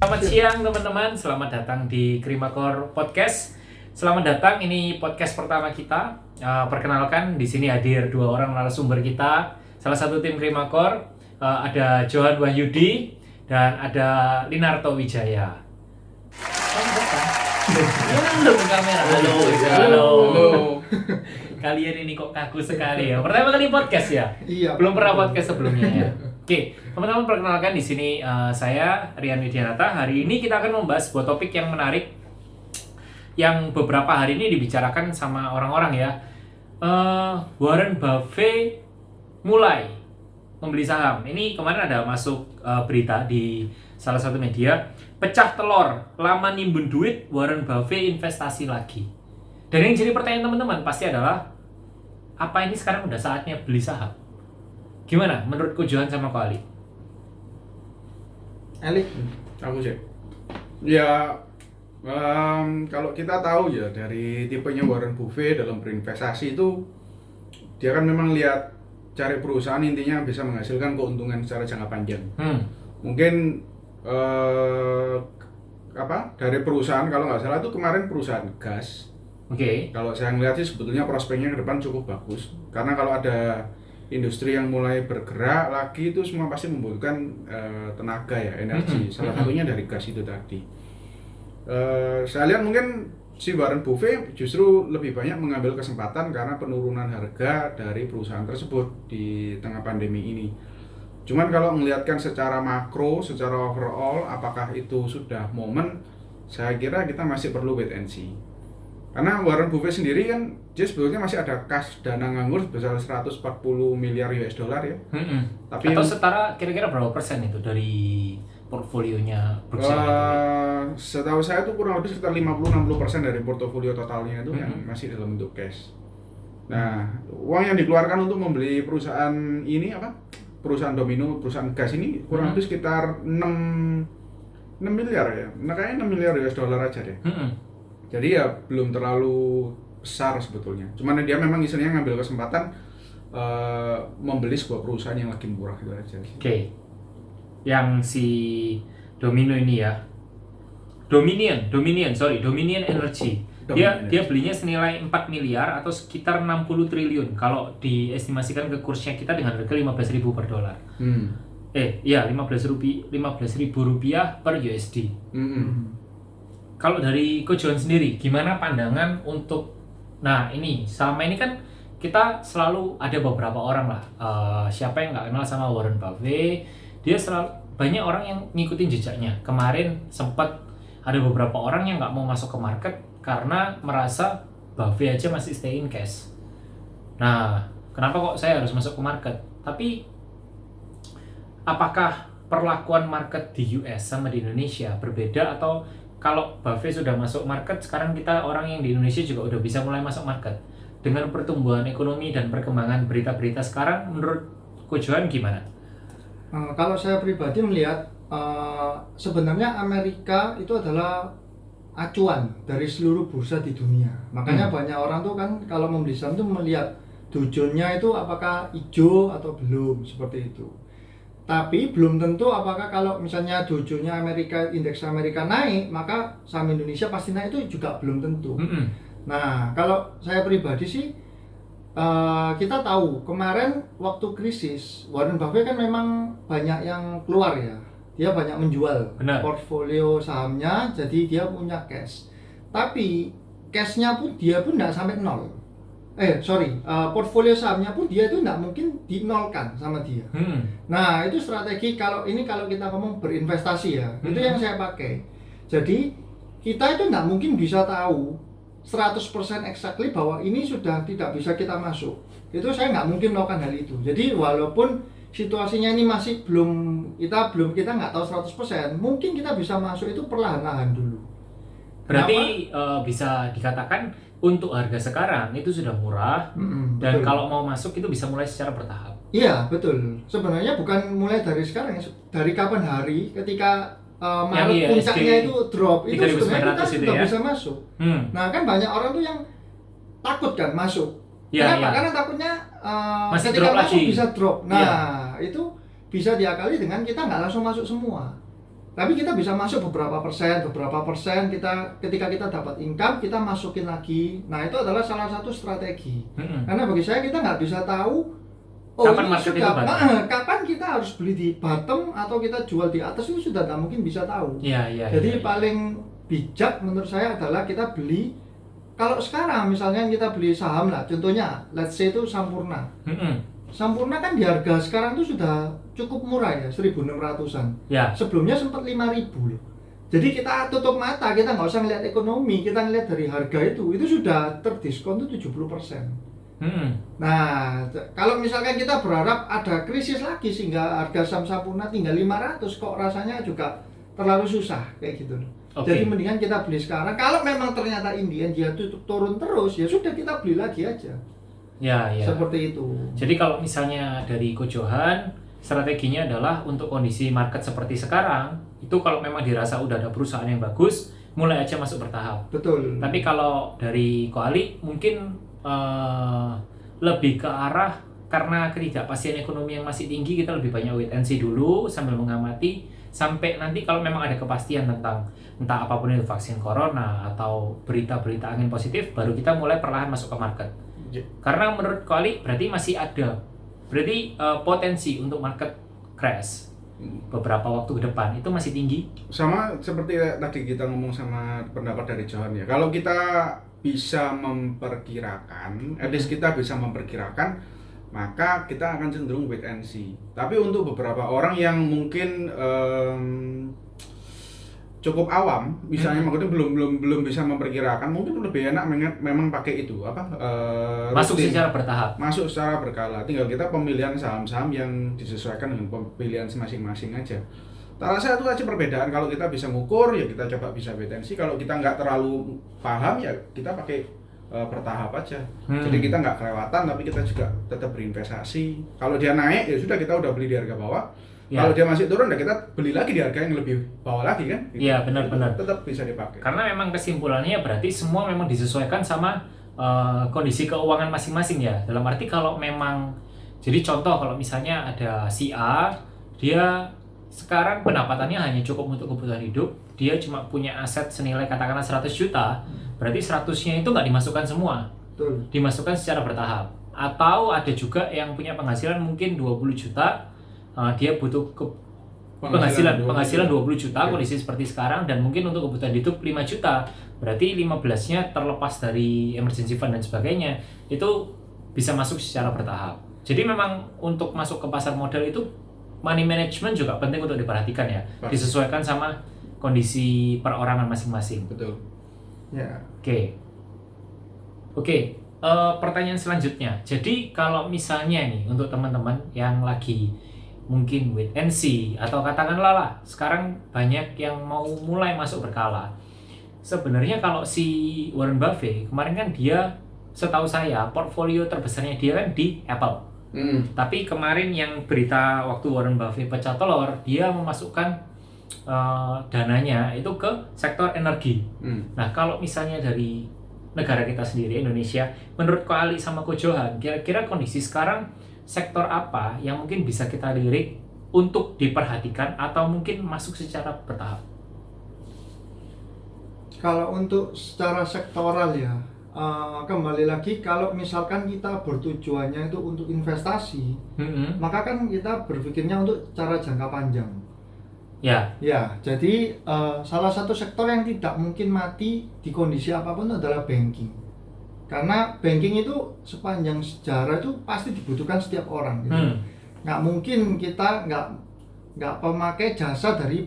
Selamat siang teman-teman, selamat datang di Krimakor Podcast. Selamat datang, ini podcast pertama kita. Perkenalkan, di sini hadir dua orang narasumber kita. Salah satu tim Krimakor, ada Johan Wahyudi dan ada Linarto Wijaya. Selamat datang. Halo kamera. Halo. Kalian ini kok kaku sekali ya. Pertama kali podcast ya? Iya. Belum pernah podcast sebelumnya ya. Oke, teman-teman perkenalkan di sini saya Rian Widianata. Hari ini kita akan membahas sebuah topik yang menarik yang beberapa hari ini dibicarakan sama orang-orang ya. Warren Buffett mulai membeli saham. Ini kemarin ada masuk berita di salah satu media, pecah telur, lama nimbun duit, Warren Buffett investasi lagi. Dan yang jadi pertanyaan teman-teman pasti adalah, apa ini sekarang udah saatnya beli saham? Gimana menurut Johan sama Ko Ali? Ali, Aku sih. Ya, kalau kita tahu ya dari tipenya Warren Buffett dalam berinvestasi itu, dia kan memang lihat cari perusahaan intinya bisa menghasilkan keuntungan secara jangka panjang. Mungkin dari perusahaan, kalau nggak salah itu kemarin perusahaan gas. Oke. Kalau saya ngeliat sih sebetulnya prospeknya ke depan cukup bagus, karena kalau ada industri yang mulai bergerak lagi itu semua pasti membutuhkan tenaga ya, energi. Salah satunya dari gas itu tadi. Saya lihat mungkin si Warren Buffett justru lebih banyak mengambil kesempatan karena penurunan harga dari perusahaan tersebut di tengah pandemi ini. Cuman kalau melihatkan secara makro, secara overall, apakah itu sudah momen? Saya kira kita masih perlu wait and see. Karena Warren Buffett sendiri kan dia sebetulnya masih ada kas dana nganggur sebesar 140 miliar US dollar ya. Tapi atau setara kira-kira berapa persen itu dari portfolionya Berkshire? Setahu saya itu kurang lebih sekitar 50-60% dari portofolio totalnya itu yang masih dalam bentuk cash. Nah, uang yang dikeluarkan untuk membeli perusahaan ini perusahaan domino, perusahaan gas ini kurang lebih sekitar 6 miliar ya. Nah, kayaknya 6 miliar US dollar aja deh. Jadi ya belum terlalu besar sebetulnya. Cuman dia memang istilahnya ngambil kesempatan membeli sebuah perusahaan yang lagi murah gitu aja. Oke. Yang si Domino ini ya. Dominion Energy. Dia belinya senilai 4 miliar atau sekitar 60 triliun kalau diestimasikan ke kursnya kita dengan harga 15.000 per dolar. 15.000 rupiah per USD. Kalau dari Ko Johan sendiri, gimana pandangan untuk, ini selama ini kan kita selalu ada beberapa orang lah, siapa yang nggak kenal sama Warren Buffett, dia selalu banyak orang yang ngikutin jejaknya. Kemarin sempat ada beberapa orang yang nggak mau masuk ke market karena merasa Buffett aja masih stay in cash. Nah, kenapa kok saya harus masuk ke market? Tapi apakah perlakuan market di US sama di Indonesia berbeda, atau kalau Buffett sudah masuk market, sekarang kita orang yang di Indonesia juga udah bisa mulai masuk market. Dengan pertumbuhan ekonomi dan perkembangan berita-berita sekarang, menurut Ko Johan gimana? kalau saya pribadi melihat sebenarnya Amerika itu adalah acuan dari seluruh bursa di dunia. Makanya banyak orang tuh kan kalau membeli saham tuh melihat Dow Jones-nya itu apakah hijau atau belum, seperti itu. Tapi belum tentu apakah kalau misalnya Dow Jones-nya Amerika, indeks Amerika naik, maka saham Indonesia pasti naik, itu juga belum tentu. Nah, kalau saya pribadi sih, kita tahu kemarin waktu krisis, Warren Buffett kan memang banyak yang keluar ya. Dia banyak menjual portfolio sahamnya, jadi dia punya cash. Tapi cashnya pun dia pun tidak sampai nol. Portfolio sahamnya pun dia itu tidak mungkin dinolkan sama dia. Nah, itu strategi kalau kita ngomong berinvestasi ya, itu yang saya pakai. Jadi kita itu tidak mungkin bisa tahu 100% exactly bahwa ini sudah tidak bisa kita masuk. Itu saya nggak mungkin melakukan hal itu. Jadi walaupun situasinya ini masih kita nggak tahu 100%, mungkin kita bisa masuk itu perlahan-lahan dulu. Berarti bisa dikatakan untuk harga sekarang itu sudah murah, dan betul. Kalau mau masuk itu bisa mulai secara bertahap. Iya, betul. Sebenarnya bukan mulai dari sekarang, dari kapan hari ketika Maret puncaknya itu drop, itu sebenarnya kita sudah bisa masuk. Nah, kan banyak orang tuh yang takut kan masuk. Kenapa? Karena takutnya ketika masuk bisa drop. Nah, itu bisa diakali dengan kita nggak langsung masuk semua. Tapi kita bisa masuk beberapa persen kita ketika kita dapat income kita masukin lagi. Nah itu adalah salah satu strategi. Karena bagi saya kita nggak bisa tahu Kapan ini market itu sudah bottom? kapan kita harus beli di bottom atau kita jual di atas itu sudah nggak mungkin bisa tahu. Iya. Jadi paling bijak menurut saya adalah kita beli. Kalau sekarang misalnya kita beli saham lah, contohnya let's say itu Sampurna. Sampurna kan di harga sekarang itu sudah cukup murah ya, 1.600-an. Ya. Sebelumnya sempat 5.000 loh. Jadi kita tutup mata, kita nggak usah ngeliat ekonomi, kita ngeliat dari harga itu sudah terdiskon tuh 70%. Nah, kalau misalkan kita berharap ada krisis lagi sehingga harga saham Sampurna tinggal 500, kok rasanya juga terlalu susah kayak gitu loh. Jadi mendingan kita beli sekarang. Kalau memang ternyata Indian dia turun terus, ya sudah kita beli lagi aja. Ya. Seperti itu. Jadi kalau misalnya dari Coach Johan, strateginya adalah untuk kondisi market seperti sekarang, itu kalau memang dirasa udah ada perusahaan yang bagus, mulai aja masuk bertahap. Betul. Tapi kalau dari Ko Ali mungkin lebih ke arah karena ketidakpastian ekonomi yang masih tinggi, kita lebih banyak wait and see dulu sambil mengamati sampai nanti kalau memang ada kepastian tentang entah apapun itu vaksin corona atau berita-berita angin positif, baru kita mulai perlahan masuk ke market. Karena menurut Ko Ali berarti masih ada potensi untuk market crash beberapa waktu ke depan itu masih tinggi. Sama seperti tadi kita ngomong sama pendapat dari Johan ya. Kalau kita bisa memperkirakan, at least kita bisa memperkirakan, maka kita akan cenderung wait and see. Tapi untuk beberapa orang yang mungkin cukup awam, misalnya maksudnya belum bisa memperkirakan, mungkin lebih enak memang pakai itu masuk rutin. secara bertahap. Masuk secara berkala. Tinggal kita pemilihan saham-saham yang disesuaikan dengan pilihan masing-masing aja. Tak rasa itu aja perbedaan. Kalau kita bisa ngukur ya kita coba bisa wait and see. Kalau kita nggak terlalu paham ya kita pakai bertahap aja. Jadi kita nggak kelewatan tapi kita juga tetap berinvestasi. Kalau dia naik ya sudah kita udah beli di harga bawah. Ya. Kalau dia masih turun ya kita beli lagi di harga yang lebih bawah lagi kan. Iya benar-benar. Tetap bisa dipakai. Karena memang kesimpulannya berarti semua memang disesuaikan sama kondisi keuangan masing-masing ya. Dalam arti kalau memang jadi contoh kalau misalnya ada si A, dia sekarang pendapatannya hanya cukup untuk kebutuhan hidup, dia cuma punya aset senilai katakanlah 100 juta, berarti 100-nya itu nggak dimasukkan semua. Betul. Dimasukkan secara bertahap. Atau ada juga yang punya penghasilan mungkin 20 juta, dia butuh penghasilan 20 juta kondisi seperti sekarang, dan mungkin untuk kebutuhan hidup 5 juta, berarti 15-nya terlepas dari emergency fund dan sebagainya, itu bisa masuk secara bertahap. Jadi memang untuk masuk ke pasar modal itu money management juga penting untuk diperhatikan ya. Disesuaikan sama kondisi perorangan masing-masing. Betul. Ya. Oke. Pertanyaan selanjutnya. Jadi kalau misalnya nih untuk teman-teman yang lagi mungkin wait and see atau katakanlah lah sekarang banyak yang mau mulai masuk berkala. Sebenarnya kalau si Warren Buffett kemarin kan dia, setahu saya portfolio terbesarnya dia kan di Apple. Tapi kemarin yang berita waktu Warren Buffett pecah telur, dia memasukkan dananya itu ke sektor energi. Nah kalau misalnya dari negara kita sendiri Indonesia, menurut Ko Ali sama Ko Johan, kira-kira kondisi sekarang sektor apa yang mungkin bisa kita lirik untuk diperhatikan atau mungkin masuk secara bertahap? Kalau untuk secara sektoral ya, kembali lagi kalau misalkan kita bertujuannya itu untuk investasi, maka kan kita berpikirnya untuk cara jangka panjang. Ya, jadi salah satu sektor yang tidak mungkin mati di kondisi apapun adalah banking. Karena banking itu sepanjang sejarah itu pasti dibutuhkan setiap orang. Gitu. Nggak mungkin kita nggak pemakai jasa dari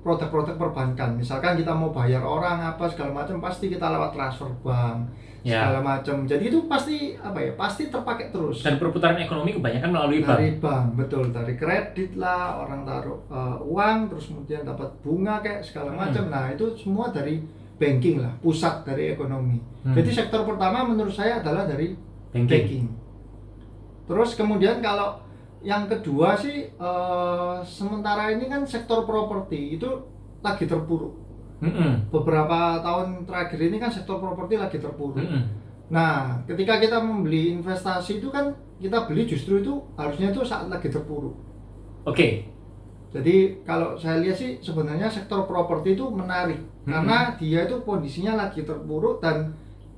produk-produk perbankan. Misalkan kita mau bayar orang apa segala macam, pasti kita lewat transfer bank segala macam. Jadi itu pasti pasti terpakai terus. Dan perputaran ekonomi kebanyakan melalui bank. Dari bank, betul. Dari kredit lah, orang taruh uang, terus kemudian dapat bunga kayak segala macam. Nah itu semua dari banking lah, pusat dari ekonomi. Jadi sektor pertama menurut saya adalah dari banking. Terus kemudian kalau yang kedua sih sementara ini kan sektor properti itu lagi terpuruk. Beberapa tahun terakhir ini kan sektor properti lagi terpuruk. Nah, ketika kita membeli investasi itu kan kita beli justru itu harusnya itu saat lagi terpuruk. Oke. Jadi kalau saya lihat sih sebenarnya sektor properti itu menarik karena dia itu kondisinya lagi terpuruk dan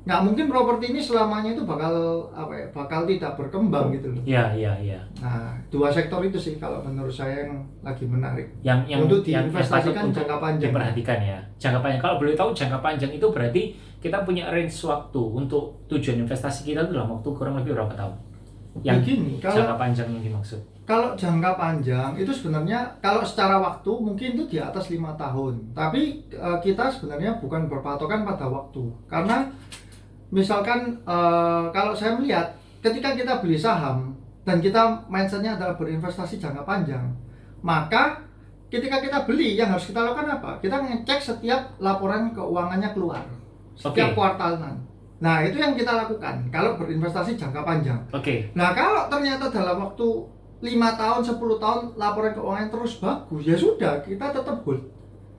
nggak mungkin properti ini selamanya itu bakal tidak berkembang gitu loh. Iya, iya, iya. Nah, dua sektor itu sih kalau menurut saya yang lagi menarik. Yang untuk yang diinvestasikan patut jangka untuk panjang. diperhatikan ya. Jangka panjang. Kalau boleh tahu jangka panjang itu berarti kita punya range waktu untuk tujuan investasi kita itu dalam waktu kurang lebih berapa tahun? Yang Begini, jangka panjang yang dimaksud. Kalau jangka panjang itu sebenarnya kalau secara waktu mungkin itu di atas 5 tahun. Tapi kita sebenarnya bukan berpatokan pada waktu. Karena misalkan kalau saya melihat ketika kita beli saham dan kita mindsetnya adalah berinvestasi jangka panjang, maka ketika kita beli yang harus kita lakukan apa? Kita ngecek setiap laporan keuangannya keluar setiap kuartalan. Nah, itu yang kita lakukan kalau berinvestasi jangka panjang. Oke. Nah, kalau ternyata dalam waktu 5 tahun, 10 tahun laporan keuangan terus bagus, ya sudah, kita tetap hold.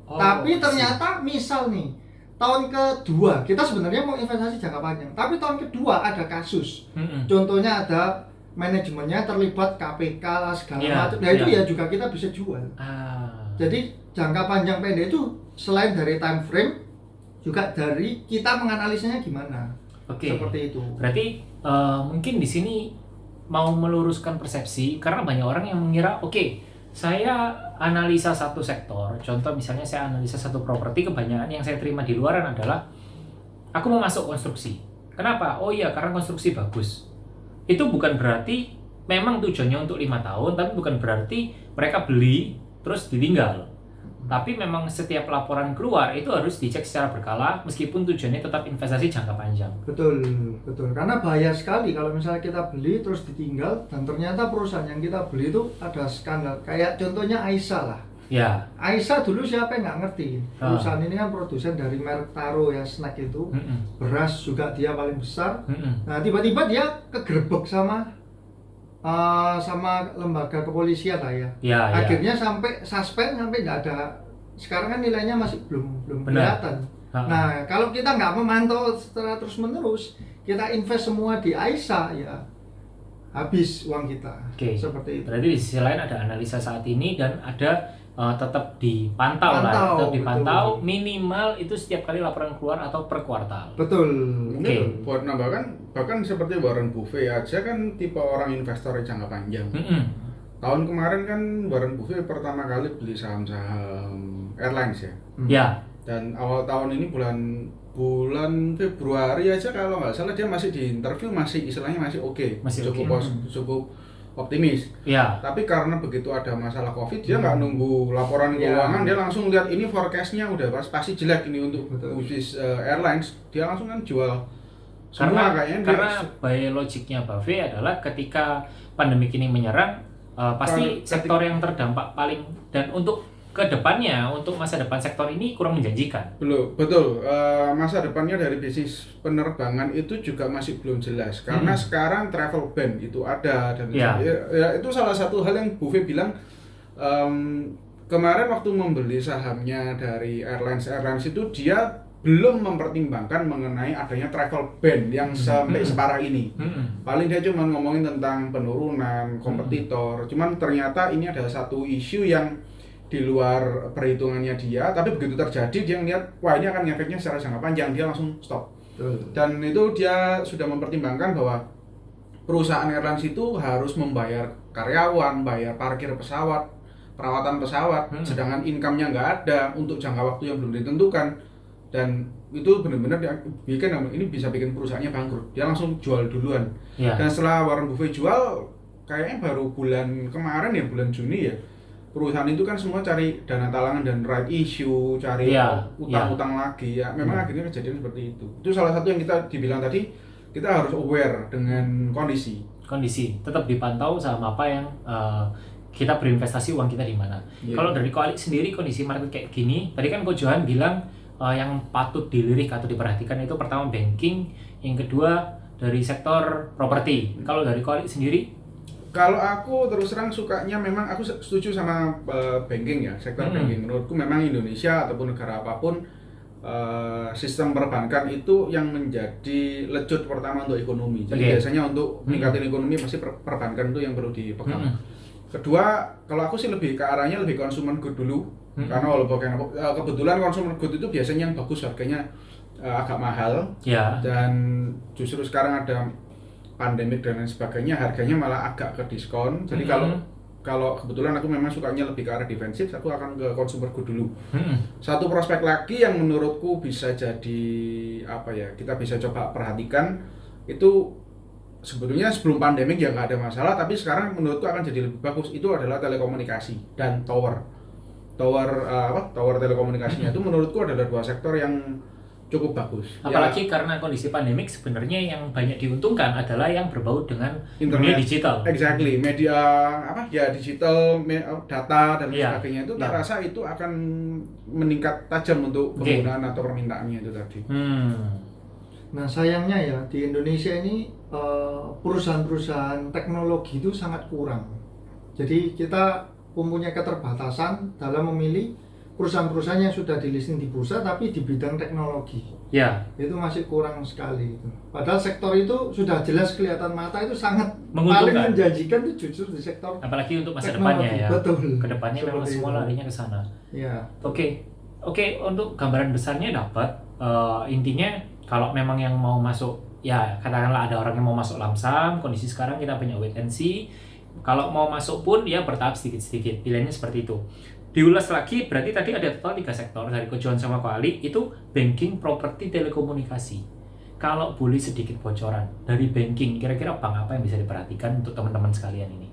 Tapi ternyata misal nih, tahun kedua, kita sebenarnya mau investasi jangka panjang, tapi tahun kedua ada kasus. Contohnya ada manajemennya terlibat KPK lah segala macam. Nah, itu ya juga kita bisa jual. Jadi jangka panjang pendek itu selain dari time frame, juga dari kita menganalisanya gimana. Seperti itu. Berarti mungkin di sini mau meluruskan persepsi karena banyak orang yang mengira saya analisa satu sektor, contoh misalnya saya analisa satu properti, kebanyakan yang saya terima di luaran adalah aku mau masuk konstruksi. Kenapa? Oh iya, karena konstruksi bagus. Itu bukan berarti memang tujuannya untuk 5 tahun, tapi bukan berarti mereka beli terus ditinggal. Tapi memang setiap laporan keluar itu harus dicek secara berkala meskipun tujuannya tetap investasi jangka panjang. Betul. Karena bahaya sekali kalau misalnya kita beli terus ditinggal dan ternyata perusahaan yang kita beli itu ada skandal. Kayak contohnya Aisyah lah. Ya. Aisyah dulu siapa yang nggak ngerti? Perusahaan ini kan produsen dari merek Taro ya, snack itu. Beras juga dia paling besar. Nah, tiba-tiba dia kegerebek sama lembaga kepolisian lah ya. Akhirnya sampai suspend, sampai nggak ada. Sekarang kan nilainya masih belum kelihatan. Nah, kalau kita nggak memantau secara terus menerus, kita invest semua di Aisyah ya habis uang kita. Seperti itu. Berarti di sisi lain ada analisa saat ini dan ada tetap dipantau lah, tetap dipantau betul. Minimal itu setiap kali laporan keluar atau per kuartal. Betul. Mungkin buat nambahkan, bahkan seperti Warren Buffett aja kan tipe orang investor jangka panjang. Tahun kemarin kan Warren Buffett pertama kali beli saham-saham airlines ya. Ya. Dan awal tahun ini bulan Februari aja kalau nggak salah dia masih di interview istilahnya masih oke. Cukup optimis. Ya. Tapi karena begitu ada masalah COVID, dia nggak nunggu laporan keuangan, dia langsung lihat ini forecast-nya udah pasti jelek ini untuk bisnis airlines, dia langsung kan jual semua kayaknya. Karena by logiknya Buffett adalah ketika pandemi ini menyerang, pasti sektor yang terdampak paling dan untuk kedepannya, untuk masa depan sektor ini kurang menjanjikan. Betul. Masa depannya dari bisnis penerbangan itu juga masih belum jelas karena sekarang travel ban itu ada dan ya, itu salah satu hal yang Buffett bilang kemarin waktu membeli sahamnya dari airlines itu dia belum mempertimbangkan mengenai adanya travel ban yang sampai separah ini. Paling dia cuma ngomongin tentang penurunan kompetitor. Cuman ternyata ini ada satu isu yang di luar perhitungannya dia, tapi begitu terjadi dia ngeliat, wah ini akan ngefeknya secara jangka panjang, dia langsung stop. Dan itu dia sudah mempertimbangkan bahwa perusahaan airlines itu harus membayar karyawan, bayar parkir pesawat, perawatan pesawat, sedangkan income-nya nggak ada untuk jangka waktu yang belum ditentukan. Dan itu benar-benar ini bisa bikin perusahaannya bangkrut. Dia langsung jual duluan. Dan setelah Warren Buffett jual, kayaknya baru bulan kemarin ya, bulan Juni ya, perusahaan itu kan semua cari dana talangan dan right issue, cari utang-utang lagi ya. Memang akhirnya kejadian seperti itu. Itu salah satu yang kita dibilang tadi, kita harus aware dengan kondisi. Tetap dipantau sama apa yang kita berinvestasi uang kita di mana. Kalau dari Koalik sendiri kondisi market kayak gini, tadi kan Ko Johan bilang yang patut dilirik atau diperhatikan itu pertama banking, yang kedua dari sektor properti. Kalau dari Koalik sendiri? Kalau aku terus terang sukanya memang aku setuju sama banking ya, sektor banking. Menurutku memang Indonesia ataupun negara apapun sistem perbankan itu yang menjadi lecut pertama untuk ekonomi. Jadi biasanya untuk meningkatin ekonomi pasti perbankan itu yang perlu dipegang. Kedua, kalau aku sih lebih ke arahnya lebih consumer good dulu. Karena walaupun kebetulan consumer good itu biasanya yang bagus harganya agak mahal. Ya. Dan justru sekarang ada pandemik dan lain sebagainya, harganya malah agak ke diskon. Jadi kalau kebetulan aku memang sukanya lebih ke arah defensif, aku akan ke consumer good dulu. Satu prospek lagi yang menurutku bisa jadi apa ya, kita bisa coba perhatikan itu sebetulnya sebelum pandemik ya nggak ada masalah, tapi sekarang menurutku akan jadi lebih bagus, itu adalah telekomunikasi dan tower telekomunikasinya. Itu menurutku adalah dua sektor yang cukup bagus. Apalagi karena kondisi pandemik sebenarnya yang banyak diuntungkan adalah yang berbau dengan internet dunia digital. Exactly, media digital, data dan Iya. sebagainya itu tak rasa itu akan meningkat tajam untuk penggunaan atau permintaannya itu tadi. Nah sayangnya ya di Indonesia ini perusahaan-perusahaan teknologi itu sangat kurang. Jadi kita mempunyai keterbatasan dalam memilih perusahaan-perusahaan yang sudah di-listing di bursa tapi di bidang teknologi. Ya. Itu masih kurang sekali itu. Padahal sektor itu sudah jelas kelihatan mata itu sangat Menguntungkan. paling menjanjikan itu justru di sektor Apalagi untuk masa teknologi. depannya ya. Betul. Kedepannya memang Seperti semua itu. larinya ke sana. Ya. Oke, untuk gambaran besarnya dapat. Intinya kalau memang yang mau masuk, ya katakanlah ada orang yang mau masuk lamsam, kondisi sekarang kita punya wait and see. Kalau mau masuk pun ya bertahap sedikit-sedikit, pilihannya seperti itu. Diulas lagi, berarti tadi ada total 3 sektor dari Ko John sama Ko Ali, itu banking, properti, telekomunikasi. Kalau boleh sedikit bocoran dari banking, kira-kira bank apa yang bisa diperhatikan untuk teman-teman sekalian ini?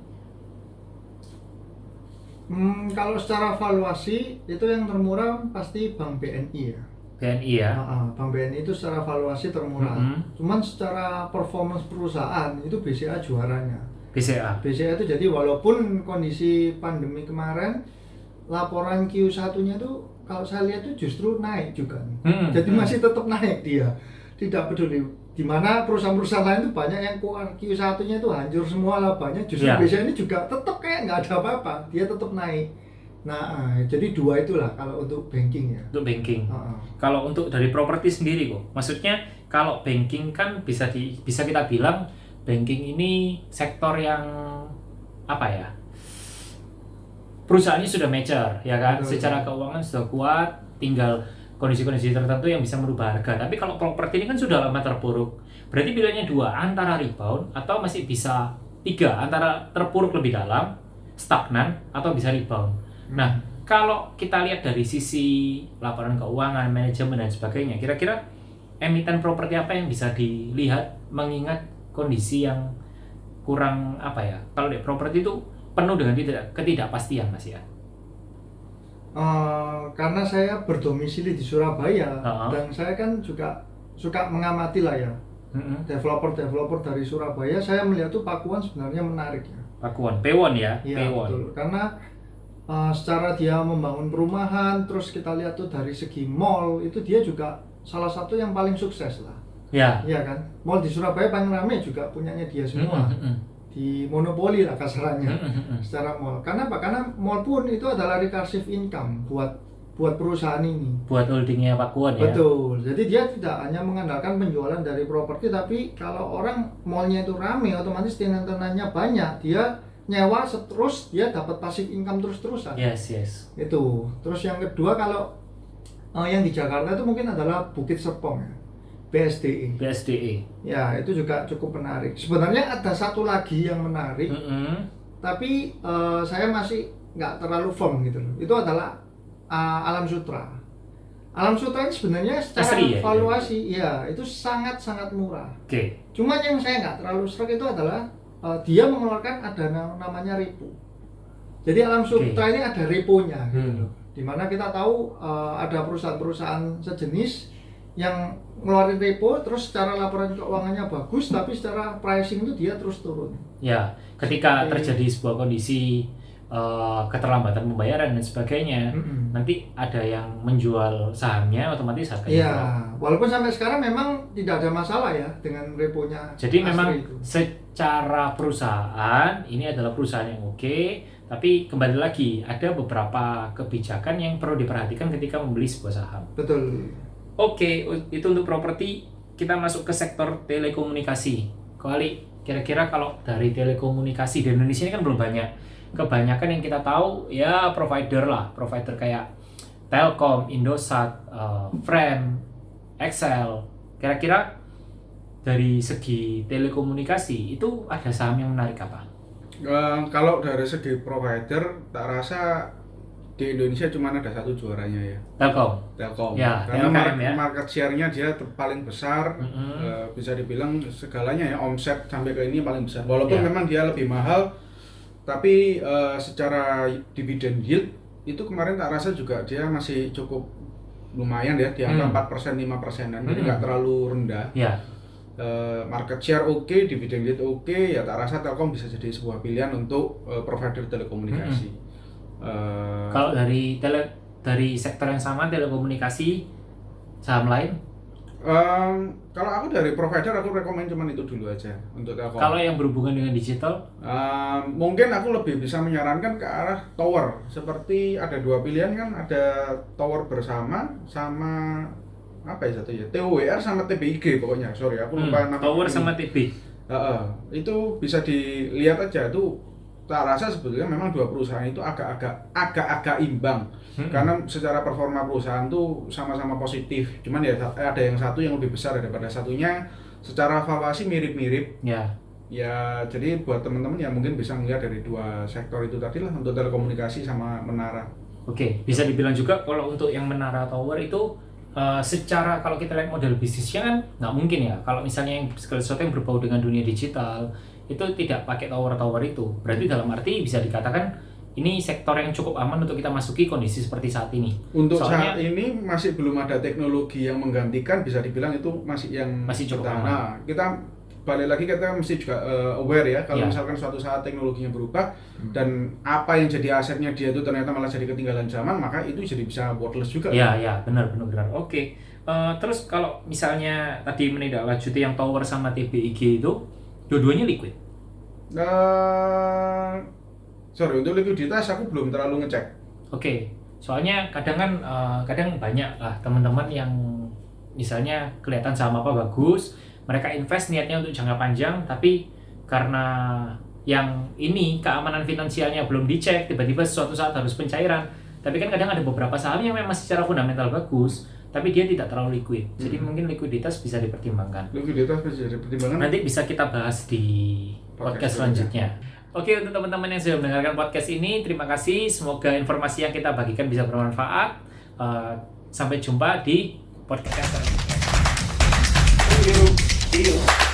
Kalau secara valuasi itu yang termurah pasti Bank BNI ya. BNI ya. Bank BNI itu secara valuasi termurah. Cuman secara performance perusahaan itu BCA juaranya. BCA itu jadi walaupun kondisi pandemi kemarin laporan Q1-nya tuh kalau saya lihat tuh justru naik juga. Jadi masih tetap naik dia. Tidak peduli di mana perusahaan-perusahaan lain tuh banyak yang Q1-nya tuh hancur semua labanya, justru BCA ini juga tetap kayak nggak ada apa-apa, dia tetap naik. Nah, jadi dua itulah kalau untuk banking ya. Untuk banking. Kalau untuk dari properti sendiri kok, maksudnya kalau banking kan bisa kita bilang banking ini sektor yang apa ya? Perusahaannya sudah mature, ya kan? Secara keuangan sudah kuat, tinggal kondisi-kondisi tertentu yang bisa merubah harga. Tapi kalau properti ini kan sudah lama terpuruk. Berarti pilihannya dua, antara rebound atau masih bisa tiga, antara terpuruk lebih dalam, stagnan atau bisa rebound. Nah, kalau kita lihat dari sisi laporan keuangan, manajemen dan sebagainya, kira-kira emiten properti apa yang bisa dilihat mengingat kondisi yang kurang apa ya? Kalau di properti itu penuh dengan ketidakpastian, Mas ya. Karena saya berdomisili di Surabaya dan saya kan juga suka mengamati lah ya. Developer dari Surabaya, saya melihat tuh Pakuan sebenarnya menarik ya. Pakuan, Pewon ya, Iya, Pewon. betul. Karena secara dia membangun perumahan, terus kita lihat tuh dari segi mall itu dia juga salah satu yang paling sukses lah. Ya. Iya kan, mall di Surabaya paling ramai juga punyanya dia semua. Di monopoli lah kasarannya secara mall. Karena apa? Karena mall pun itu adalah recursive income buat perusahaan ini. Buat holdingnya Pakuan ya. Betul. Jadi dia tidak hanya mengandalkan penjualan dari properti, tapi kalau orang mallnya itu ramai, otomatis tenant-tenantnya banyak, dia nyewa terus dia dapat passive income terus-terusan. Yes. Itu. Terus yang kedua kalau yang di Jakarta itu mungkin adalah Bukit Serpong ya. BSDE. Ya, itu juga cukup menarik. Sebenarnya ada satu lagi yang menarik, tapi saya masih nggak terlalu firm gitu loh. Itu adalah Alam Sutra. Alam Sutra ini sebenarnya secara valuasi ya itu sangat-sangat murah. Cuma yang saya nggak terlalu serak itu adalah dia mengeluarkan ada namanya repo. Jadi Alam Sutra ini ada reponya gitu loh. Dimana kita tahu ada perusahaan-perusahaan sejenis yang ngeluarin repo terus secara laporan keuangannya bagus tapi secara pricing itu dia terus turun. Ya, ketika terjadi sebuah kondisi keterlambatan pembayaran dan sebagainya, nanti ada yang menjual sahamnya otomatis harganya ya, walaupun sampai sekarang memang tidak ada masalah ya dengan reponya. Jadi memang itu. Secara perusahaan ini adalah perusahaan yang oke, tapi kembali lagi ada beberapa kebijakan yang perlu diperhatikan ketika membeli sebuah saham. Betul. Oke, itu untuk properti. Kita masuk ke sektor telekomunikasi. Kali kira-kira kalau dari telekomunikasi di Indonesia ini kan belum banyak. Kebanyakan yang kita tahu ya provider kayak Telkom, Indosat, Frame, Excel. Kira-kira dari segi telekomunikasi itu ada saham yang menarik apa? Kalau dari segi provider, tak rasa di Indonesia cuma ada satu juaranya ya. Telkom. Ya, Karena TLKM ya. market share-nya dia paling besar, bisa dibilang segalanya ya, omset sampai ke ini paling besar. Walaupun Ya. memang dia lebih mahal, tapi secara dividen yield itu kemarin tak rasa juga dia masih cukup lumayan ya, di angka 4%, 5%-an, jadi nggak terlalu rendah. Ya. Market share oke, dividen yield oke, ya tak rasa Telkom bisa jadi sebuah pilihan untuk provider telekomunikasi. Kalau dari sektor yang sama telekomunikasi, saham lain? Kalau aku dari provider aku rekomen cuman itu dulu aja untuk Telkom. Kalau yang berhubungan dengan digital? Mungkin aku lebih bisa menyarankan ke arah tower. Seperti ada dua pilihan kan, ada tower bersama sama apa ya satu ya, TOWR sama TBIG pokoknya. Sorry aku lupa nama. Tower ini. sama TB. Itu bisa dilihat aja tuh. Tak rasa sebetulnya memang dua perusahaan itu agak-agak imbang. Karena secara performa perusahaan tuh sama-sama positif. Cuman ya ada yang satu yang lebih besar daripada satunya. Secara valuasi mirip-mirip. Ya. Ya, jadi buat teman-teman yang mungkin bisa melihat dari dua sektor itu tadi lah, untuk telekomunikasi sama menara. Oke, bisa dibilang juga kalau untuk yang menara tower itu secara kalau kita lihat model bisnisnya kan nggak mungkin ya. Kalau misalnya yang sesuatu yang berbau dengan dunia digital itu tidak pakai tower-tower itu. Berarti dalam arti bisa dikatakan ini sektor yang cukup aman untuk kita masuki kondisi seperti saat ini. Untuk Soalnya, saat ini masih belum ada teknologi yang menggantikan, bisa dibilang itu masih cukup bertahan. aman. Nah, kita balik lagi kita mesti juga aware ya, kalau Ya. misalkan suatu saat teknologinya berubah dan apa yang jadi asetnya dia itu ternyata malah jadi ketinggalan zaman, maka itu jadi bisa worthless juga. Ya, benar. Oke. Terus kalau misalnya tadi menindaklanjuti yang tower sama TBIG itu, dua-duanya liquid. Sorry, untuk likuiditas aku belum terlalu ngecek. Oke. Soalnya kadang banyak lah teman-teman yang misalnya kelihatan saham apa bagus, mereka invest niatnya untuk jangka panjang, tapi karena yang ini keamanan finansialnya belum dicek, tiba-tiba suatu saat harus pencairan. Tapi kan kadang ada beberapa saham yang memang secara fundamental bagus, tapi dia tidak terlalu liquid. Jadi mungkin likuiditas bisa dipertimbangkan. Likuiditas bisa jadi pertimbangan. Nanti bisa kita bahas di podcast selanjutnya. Oke, untuk teman-teman yang sudah mendengarkan podcast ini, terima kasih. Semoga informasi yang kita bagikan bisa bermanfaat. Sampai jumpa di podcast selanjutnya. Thank you. See you.